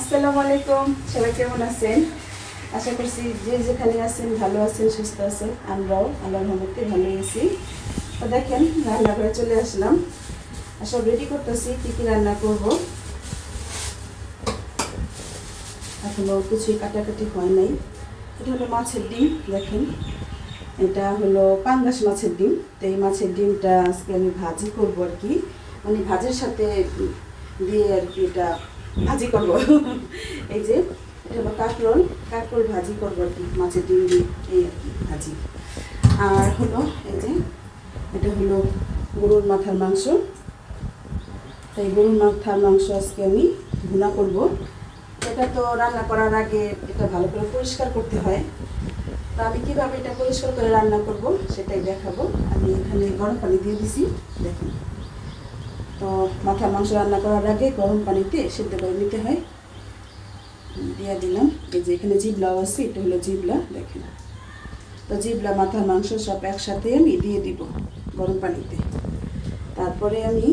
আসসালামু আলাইকুম, সবাই কেমন আছেন? আশা করছি যে যেখানে আছেন ভালো আছেন, সুস্থ আছেন। আমরাও আল্লাহর রহমতে ভালোই আছি। তো দেখেন, রান্নাঘরে চলে আসলাম, সব রেডি করতেছি কী কী রান্না করব। এখনো কিছুই কাটাকাটি হয় নাই। এটা হলো মাছের ডিম, দেখেন এটা হলো পাঙ্গাস মাছের ডিম। তো এই মাছের ডিমটা আজকে আমি ভাজি করব আর কি, মানে ভাজির সাথে দিয়ে আর কি এটা ভাজি করব। এই যে এটা হলো কাঁকরোল ভাজি করবো আর কি, মাছের ডিম দিয়ে এই আর কি ভাজি। আর হলো এই যে এটা হলো গরুর মাথার মাংস। তাই গরুর মাথার মাংস আজকে আমি ভুনা করব। এটা তো রান্না করার আগে এটা ভালো করে পরিষ্কার করতে হয়। তো আমি কীভাবে এটা পরিষ্কার করে রান্না করব সেটাই দেখাবো। আমি এখানে গরম পানি দিয়ে দিছি, দেখুন। তো মাথার মাংস রান্না করার আগে গরম পানিতে সেদ্ধ করে নিতে হয়। দিয়ে দিলাম, এই যে এখানে জিবলাও আছে, এটা হলো জিবলা, দেখেন। তো জিবলা মাথার মাংস সব একসাথে আমি দিয়ে দিব গরম পানিতে। তারপরে আমি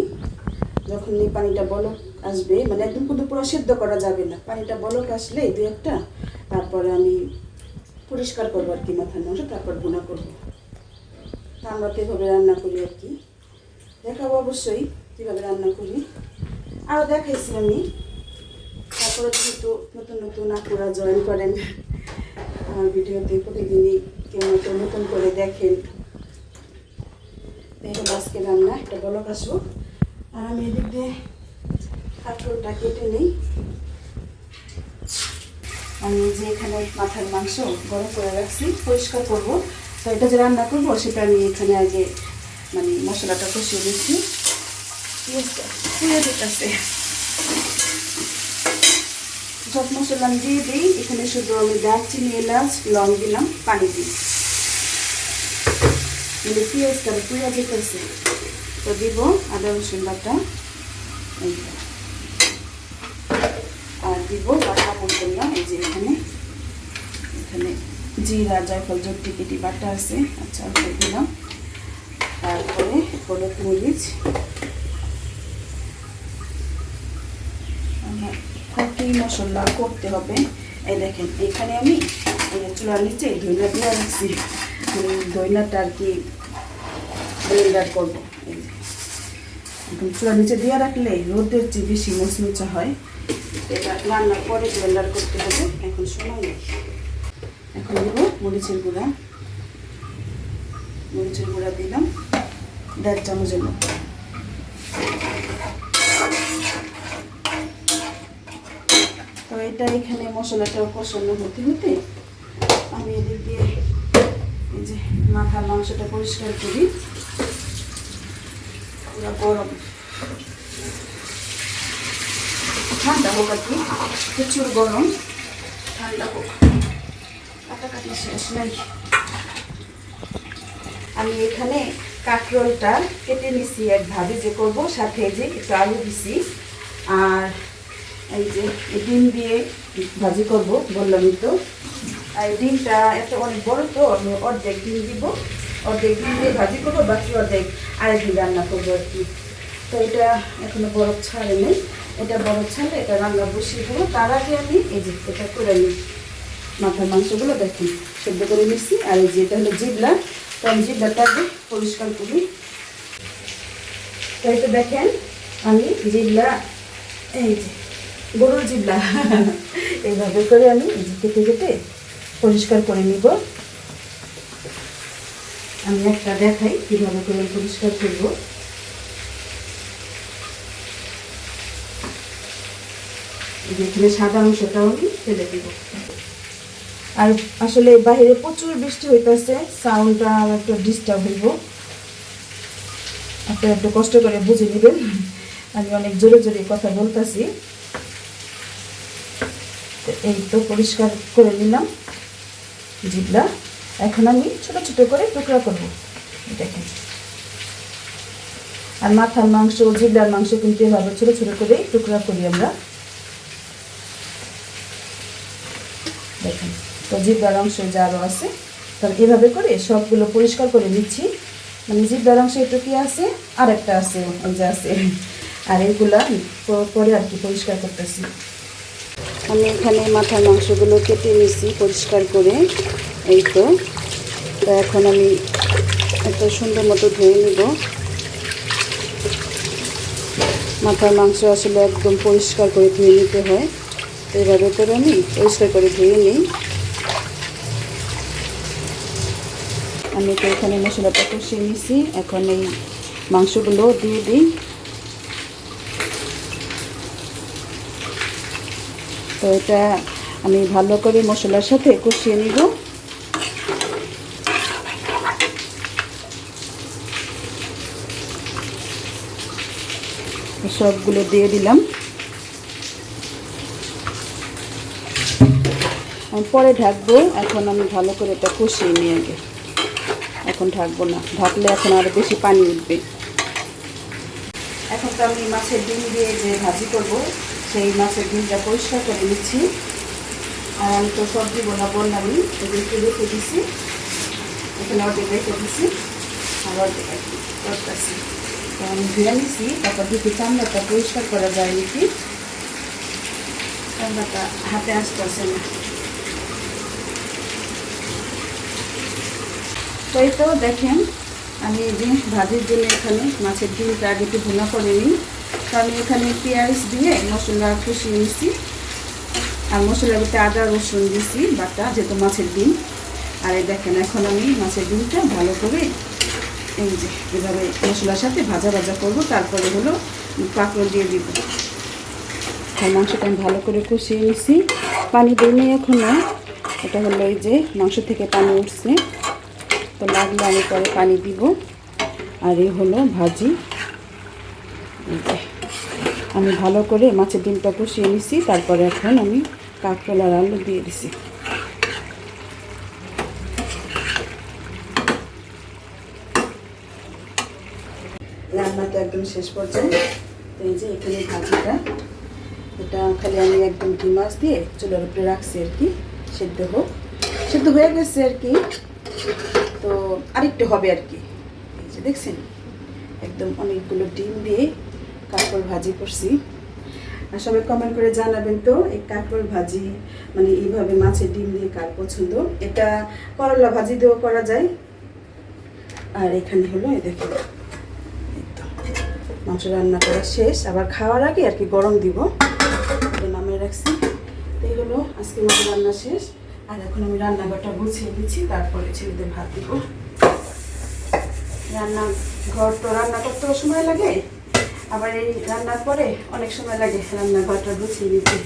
যখন এই পানিটা বলক আসবে, মানে একদম কিন্তু পুরো সেদ্ধ করা যাবে না, পানিটা বলক আসলে দু একটা, তারপরে আমি পরিষ্কার করবো আর কি মাথার মাংস, তারপর ভুনা করবো। তা আমরা তো এভাবে রান্না করি আর কি, দেখাবো অবশ্যই কীভাবে রান্না করি, আরও দেখাইছি আমি। তারপরে যেহেতু নতুন নতুন আপুরা জয়েন করেন আমার ভিডিওতে, প্রতিদিনই কেউ নতুন নতুন করে দেখেন। এই হলো আজকে রান্না, একটা বলক আসবো। আর আমি এদিক দিয়ে কাঁকরোলটা কেটে নিই। আমি যে এখানে মাথার মাংস গরম করে রাখছি, পরিষ্কার করবো। তো এটা যে রান্না করবো সেটা আমি এখানে আগে মানে মশলাটা কষিয়ে দিচ্ছি, পুড়ে দিতেছে। সব মশলা আমি দিয়ে দিই, এখানে শুধু আমি দারচিনি, এলাচ, লং দিলাম, পানি দিই, মানে পেঁয়াজটা পুড়ে যেতেছে। তো দিব আদা রসুন বাটা, আর দিব বাটা মশলা, এই যে এখানে জিরা, জয়ফল, জট্টি বাটা আছে, আচ্ছা ওটা দিলাম। তারপরে হলুদ, মরিচ, কি মশলা করতে হবে এই দেখেন। এখানে আমি চুলার নিচে ধইনা দিয়ে রাখছি, ধইনাটা আর কি ব্লেন্ডার করবো। এই যে এখন চুলার নিচে দিয়ে রাখলে রোদের চেয়ে বেশি মচমচা হয়। এটা রান্নার পরে ব্লেন্ডার করতে হবে, এখন সময় নেই। এখন দেব মরিচের গুঁড়া দিলাম 1.5 চামচের মতো। তো এটা এখানে মশলাটা কষানো হতে হতে আমি এদিক দিয়ে এই যে মাথার মাংসটা পরিষ্কার করি। পুরো গরম, ঠান্ডা হোক আর কি, প্রচুর গরম, ঠান্ডা হোক, কাটাকাটি শেষ নাই। আমি এখানে কাঁকরোলটা কেটে নিছি এক ভাবে যে করবো, সাথে যে একটু আলু দিছি, আর এই যে ডিম দিয়ে ভাজি করব বললামই তো। আর ডিমটা একটা অনেক বড়, তো আমি অর্ধেক ডিম দিব, অর্ধেক ডিম দিয়ে ভাজি করবো, বাকি অর্ধেক আরেকদিন রান্না করবো আর কি। তো এটা এখনো বরফ ছাড়ে নেই, এটা বরফ ছাড়লে এটা রান্না বসিয়ে দেবো। তার আগে আমি এই যে এটা করে নিই, মাথার মাংসগুলো দেখুন সেদ্ধ করে নিচ্ছি। আর এই যে এটা হলো জিবলা, তো আমি জিবলাটা আগে পরিষ্কার করি। তো এটা দেখেন আমি জিবলা, এই যে গরুর জিবলা এইভাবে করে আমি কেটে কেটে পরিষ্কার করে নিব। আমি একটা দেখাই কীভাবে করে পরিষ্কার করব। এখানে সাদা অংশটাও আমি ফেলে দিব। আর আসলে বাইরে প্রচুর বৃষ্টি হইতেছে, সাউন্ডটা একটু ডিস্টার্ব হইব, আপনারা একটু কষ্ট করে বুঝে নেবেন, আমি অনেক জোরে জোরে কথা বলতেছি। এই তো পরিষ্কার করে নিলাম জিবলা। এখন আমি ছোট ছোট করে টুকরা করব, দেখেন। আর মাথার মাংস, জিবলার মাংস কিন্তু এভাবে ছোট ছোট করে টুকরা করি আমরা, দেখেন। তো জিবলার অংশ যা আরও আছে, তাহলে এভাবে করে সবগুলো পরিষ্কার করে নিচ্ছি। মানে জিবলার অংশ একটু কি আছে, আর একটা আছে, ওই যে আছে। আর এইগুলা পরে আর কি পরিষ্কার করতেছি। আমি এখানে মাথার মাংসগুলো কেটে নিয়েছি পরিষ্কার করে। এই তো এখন আমি এত সুন্দর মতো ধুয়ে নিব। মাথার মাংস আসলে একদম পরিষ্কার করে ধুয়ে নিতে হয়, তো এভাবে করে আমি পরিষ্কার করে ধুয়ে নিই। আমি তো এখানে মশলাটা কষিয়ে নিয়েছি, এখন এই মাংসগুলো দিয়ে দিই। তো এটা আমি ভালো করে মশলার সাথে কষিয়ে নিব। সবগুলো দিয়ে দিলাম। আমি পরে ঢাকবো, এখন আমি ভালো করে এটা কষিয়ে নিয়ে আগে। এখন ঢাকবো না, ঢাকলে এখন আরও বেশি পানি উঠবে। এখন তো আমি মাছের ডিম দিয়ে যে ভাজি করব, সেই মাছের ডিমটা পরিষ্কার করে নিচ্ছি। আর আমি তো সবজি বললাম আমি একটু রেখে দিচ্ছি, এখানে অর্ধেক রেখে দিচ্ছি আর অর্ধেক করতেছি। তো আমি ধুয়ে নিচ্ছি, তারপর দেখি চামড়াটা পরিষ্কার করা যায় নাকি। চামড়াটা হাতে আসতেছে না। তো এই তো দেখেন, আমি এই যে ভাজির জন্য এখানে মাছের ডিমটা আগে একটু ভুনা করে নিই। তো আমি এখানে পেঁয়াজ দিয়ে মশলা কষিয়ে নিচ্ছি, আর মশলার ভিতরে আদা রসুন দিয়েছি বাটা, যেহেতু মাছের ডিম। আর এই দেখেন, এখন আমি মাছের ডিমটা ভালো করে এই যে এভাবে মশলার সাথে ভাজা ভাজা করবো, তারপরে হলো কাঁকরোল দিয়ে দিব। আর মাংসটা আমি ভালো করে কষিয়ে নিচ্ছি, পানি দিইনি এখনও। এটা হলো এই যে মাংস থেকে পানি উঠছে, তো লাগলে আমি পরে পানি দিব। আর এই হলো ভাজি। আমি ভালো করে মাছের ডিমটা কষিয়ে নিছি, তারপরে এখন আমি কাঁকরোল আর আলু দিয়ে দিছি। রান্নাটা একদম শেষ পর্যায়ে। এই যে এখানে ভাজিটা, এটা খালি আমি একদম ঘি মাছ দিয়ে চুলার উপরে রাখছি আর কি, সেদ্ধ হোক। সেদ্ধ হয়ে গেছে আর কি, তো আরেকটু হবে আর কি। এই যে দেখছেন, একদম অনেকগুলো ডিম দিয়ে কাঁকরোল ভাজি করছি। আর সবাই কমেন্ট করে জানাবেন তো এই কাঁকরোল ভাজি মানে এইভাবে মাছের ডিম দিয়ে কার পছন্দ। এটা করলা ভাজি দিয়েও করা যায়। আর এখানে হলো এই দেখুন, এই তো মাংস রান্না করা শেষ, আবার খাওয়ার আগে আর কি গরম দিব, নামিয়ে রাখছি। এই হলো আজকে মাছ রান্না শেষ। আর এখন আমি রান্নাঘরটা গুছিয়ে দিচ্ছি, তারপরে ছেলেদের ভাত দিব। রান্নাঘর তো রান্না করতেও সময় লাগে, আবার এই রান্নার পরে অনেক সময় লাগে রান্নাঘরটা গুছিয়ে দিতে।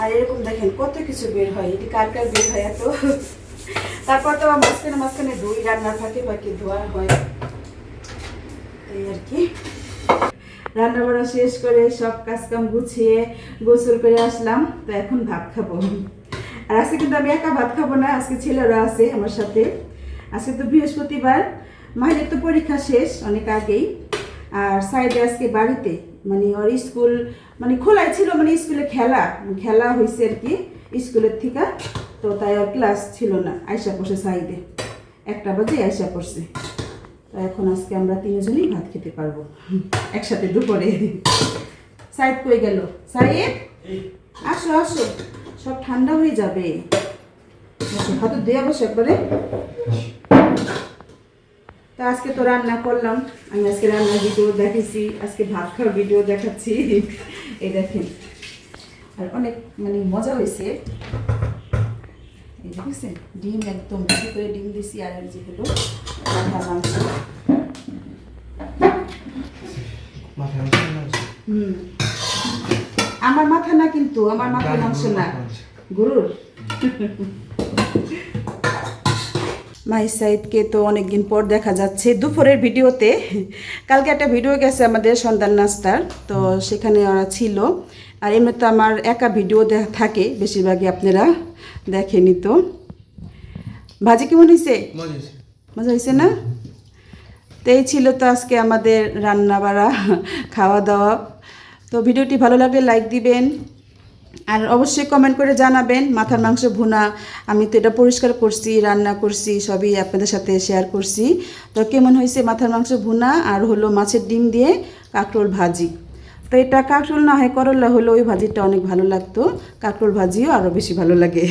আর এরকম দেখেন কত কিছু বের হয়, এটি কার কার বের হয় এত। তারপর তো মাঝখানে মাঝখানে ধুই, রান্নার ফাঁকে ফাঁকে ধোয়া হয়, এই আর কি। রান্না বান্না শেষ করে সব কাজকাম গুছিয়ে গোসল করে আসলাম, তো এখন ভাত খাবো। আর আজকে কিন্তু আমি একা ভাত খাবো না, আজকে ছেলেরা আছে আমার সাথে। আজকে তো বৃহস্পতিবার, মাহিরের তো পরীক্ষা শেষ অনেক আগেই। আর সাইডে আজকে বাড়িতে মানে ওর স্কুল মানে খোলাই ছিল, মানে স্কুলে খেলা হয়েছে আর কি স্কুলের থেকে, তো তাই ওর ক্লাস ছিল না, আয়সা পড়ছে সাইডে 1টা বাজে আয়সা পড়ছে। তো এখন আজকে আমরা তিনজনেই ভাত খেতে পারবো একসাথে দুপুরে। সাইদ কই গেল? সাইদ আসো আসো, সব ঠান্ডা হয়ে যাবে। হাতে দিয়ে বসে একবারে। তো আজকে তো রান্না করলাম, আমি আজকে রান্নার ভিডিও দেখেছি, আজকে ভাত খাওয়ার ভিডিও দেখাচ্ছি। এই দেখেন, আর অনেক মানে মজা হয়েছে। এই দেখেছেন, ডিম একদম বেশি করে ডিম দিছি। আর যে হলো আমার মাথা না, কিন্তু আমার মাথার মাংস না, গরুর। মাই সাইদকে তো অনেকদিন পর দেখা যাচ্ছে দুপুরের ভিডিওতে। কালকে একটা ভিডিও গেছে আমাদের সন্ধ্যার নাস্তার, তো সেখানে ওরা ছিল। আর এমনি তো আমার একা ভিডিও থাকে বেশিরভাগই, আপনারা দেখেনি তো। ভাজি কেমন হয়েছে? মজা হয়েছে না? তো এই ছিল তো আজকে আমাদের রান্না বাড়া খাওয়া দাওয়া। তো ভিডিওটি ভালো লাগলে লাইক দিবেন, আর অবশ্যই কমেন্ট করে জানাবেন। মাথার মাংস ভুনা আমি তো এটা পরিষ্কার করছি, রান্না করছি, সবই আপনাদের সাথে শেয়ার করছি। তো কেমন হয়েছে মাথার মাংস ভুনা আর হলো মাছের ডিম দিয়ে কাঁকরোল ভাজি। তো এটা কাঁকরোল না হয় করলা হলো ওই ভাজিটা অনেক ভালো লাগতো, কাঁকরোল ভাজিও আরও বেশি ভালো লাগে।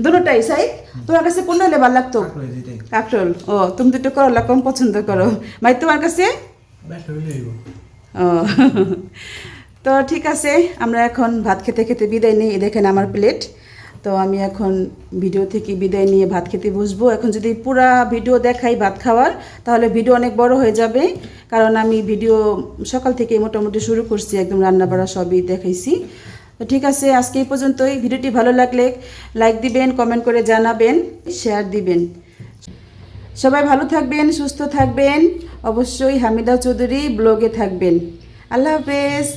দুটোটাই সাই, তোমার কাছে কোনটা হলে ভালো লাগতো? কাঁকরোল। ও তুমি দুটো করলা কম পছন্দ করো ভাই, তোমার কাছে? ও তো ঠিক আছে, আমরা এখন ভাত খেতে খেতে বিদায় নিই। দেখেন আমার প্লেট। তো আমি এখন ভিডিও থেকে বিদায় নিয়ে ভাত খেতে বসবো। এখন যদি পুরা ভিডিও দেখাই ভাত খাওয়ার, তাহলে ভিডিও অনেক বড় হয়ে যাবে, কারণ আমি ভিডিও সকাল থেকে মোটামুটি শুরু করছি, একদম রান্না বাড়া সবই দেখাইছি। তো ঠিক আছে, আজকে এই পর্যন্তই। ভিডিওটি ভালো লাগলে লাইক দিবেন, কমেন্ট করে জানাবেন, শেয়ার দিবেন। সবাই ভালো থাকবেন, সুস্থ থাকবেন। অবশ্যই হামিদা চৌধুরী ব্লগে থাকবেন। আল্লাহ হাফেজ।